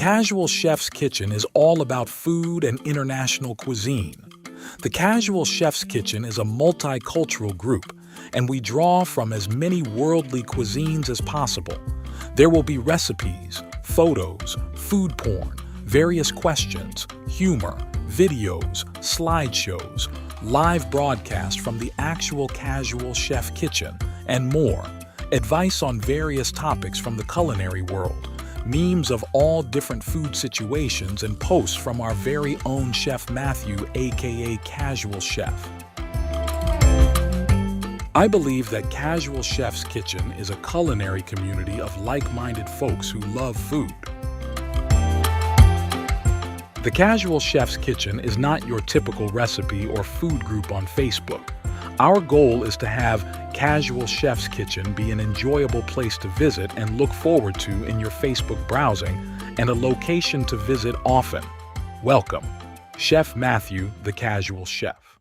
Casual Chef's Kitchen is all about food and international cuisine. The Casual Chef's Kitchen is a multicultural group, and we draw from as many worldly cuisines as possible. There will be recipes, photos, food porn, various questions, humor, videos, slideshows, live broadcasts from the actual Casual Chef Kitchen, and more. Advice on various topics from the culinary world, memes of all different food situations, and posts from our very own Chef Matthew, aka Casual Chef. I believe that Casual Chef's Kitchen is a culinary community of like-minded folks who love food. The Casual Chef's Kitchen is not your typical recipe or food group on Facebook. Our goal is to have Casual Chef's Kitchen be an enjoyable place to visit and look forward to in your Facebook browsing, and a location to visit often. Welcome, Chef Matthew, the Casual Chef.